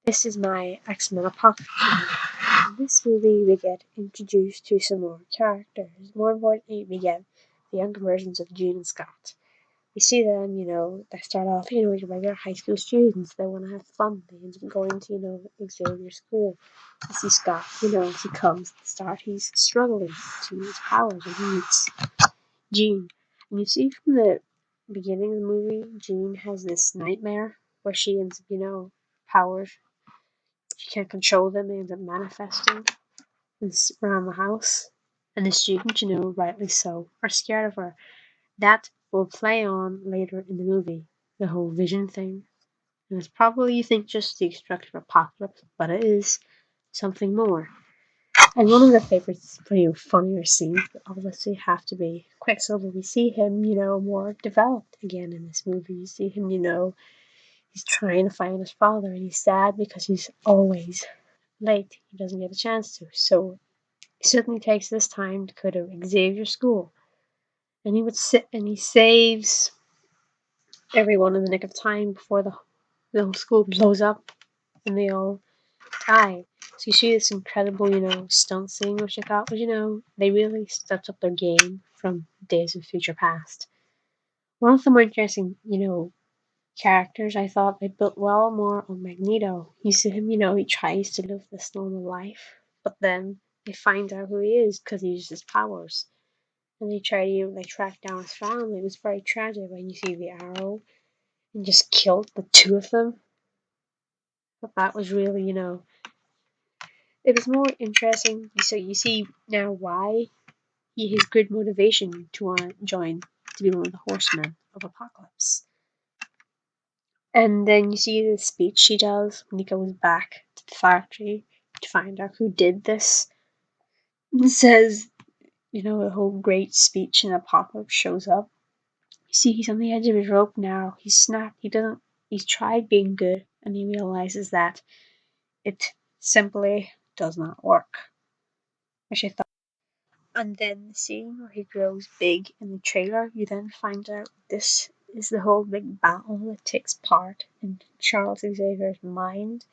This is my X-Men Apocalypse review. In this movie, we get introduced to some more characters. More importantly, we get the younger versions of Jean and Scott. We see them, they start off, like regular high school students. They want to have fun. They end up going to, Xavier School. We see Scott, he comes at the start. He's struggling to use his powers and he meets Jean. And you see from the beginning of the movie, Jean has this nightmare where she ends up, powers she can't control them, they end up manifesting around the house. And the students, rightly so, are scared of her. That will play on later in the movie, the whole vision thing. And it's probably, you think, just the destructive apocalypse, but it is something more. And one of the favorites, pretty funnier scenes, but obviously have to be Quicksilver. We see him, more developed again in this movie. You see him, he's trying to find his father, and he's sad because he's always late. He doesn't get a chance to. So he certainly takes this time to go to Xavier School. And he would sit and he saves everyone in the nick of time before the whole school blows up and they all die. So you see this incredible, stunt scene, which I thought was, they really stepped up their game from Days of Future Past. One of the more interesting, characters I thought they built well more on Magneto. You see him, he tries to live this normal life, but then they find out who he is because he uses his powers. And they track down his family. It was very tragic when you see the Arrow and just killed the two of them. But that was really, it was more interesting. So you see now why he has good motivation to want to join to be one of the horsemen of Apocalypse. And then you see the speech she does when he goes back to the factory to find out who did this. And says, the whole great speech in Apocalypse shows up. You see, he's on the edge of his rope now. He's snapped. He's tried being good, and he realizes that it simply does not work. Which I thought. And then the scene where he grows big in the trailer, you then find out this is the whole big battle that takes part in Charles Xavier's mind.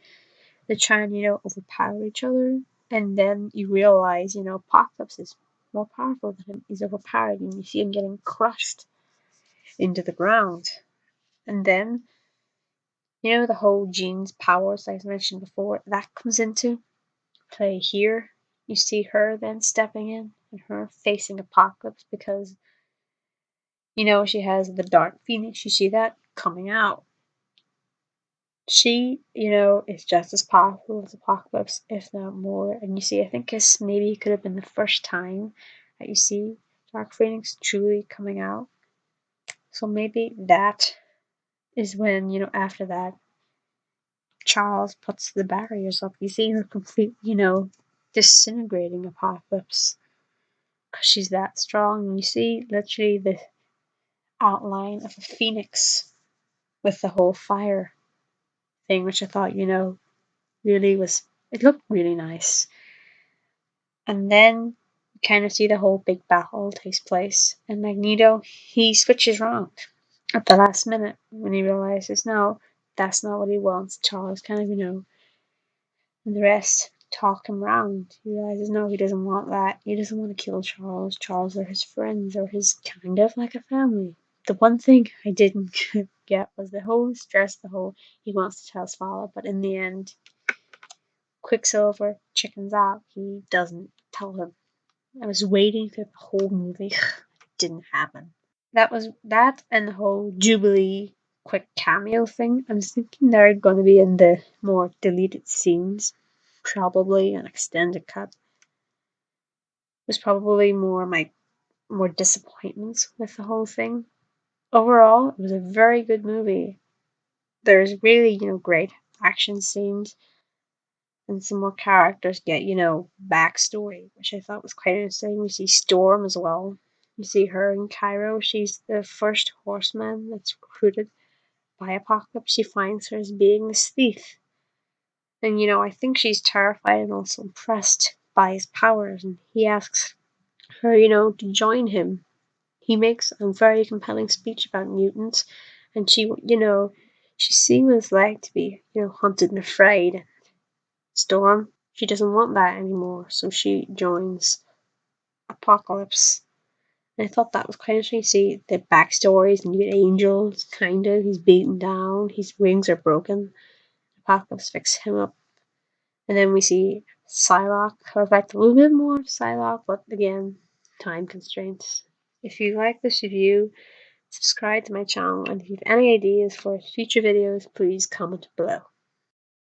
They try and, overpower each other. And then you realize, Apocalypse is more powerful than him. He's overpowered, and you see him getting crushed into the ground. And then, the whole Jean's powers, like I mentioned before, that comes into play here. You see her then stepping in and her facing Apocalypse because, she has the Dark Phoenix. You see that coming out. She, is just as powerful as Apocalypse, if not more. And you see, I think this maybe could have been the first time that you see Dark Phoenix truly coming out. So maybe that is when, after that, Charles puts the barriers up. You see her completely, disintegrating Apocalypse. Because she's that strong. And you see literally the outline of a phoenix with the whole fire thing, which I thought, really was, it looked really nice. And then you kind of see the whole big battle takes place. And Magneto, he switches around at the last minute when he realizes, no, that's not what he wants. Charles kind of, and the rest talk him round. He realizes, no, he doesn't want that. He doesn't want to kill Charles. Charles are his friends, or his kind of like a family. The one thing I didn't get was the whole stress, he wants to tell his father, but in the end, Quicksilver chickens out. He doesn't tell him. I was waiting for the whole movie. It didn't happen. That was that and the whole Jubilee quick cameo thing. I was thinking they're going to be in the more deleted scenes. Probably an extended cut. Was probably more disappointments with the whole thing. Overall, it was a very good movie. There's really, great action scenes and some more characters get, backstory, which I thought was quite interesting. We see Storm as well. You see her in Cairo. She's the first horseman that's recruited by Apocalypse. She finds her as being this thief. And, I think she's terrified and also impressed by his powers. And he asks her, to join him. He makes a very compelling speech about mutants. And she, She's seen what it's like to be, hunted and afraid. Storm, she doesn't want that anymore, so she joins Apocalypse. And I thought that was quite interesting to see the backstories and you get Angels, kind of. He's beaten down, his wings are broken. Apocalypse fixed him up. And then we see Psylocke. I would like a little bit more of Psylocke, but again, time constraints. If you like this review, subscribe to my channel, and if you have any ideas for future videos, please comment below.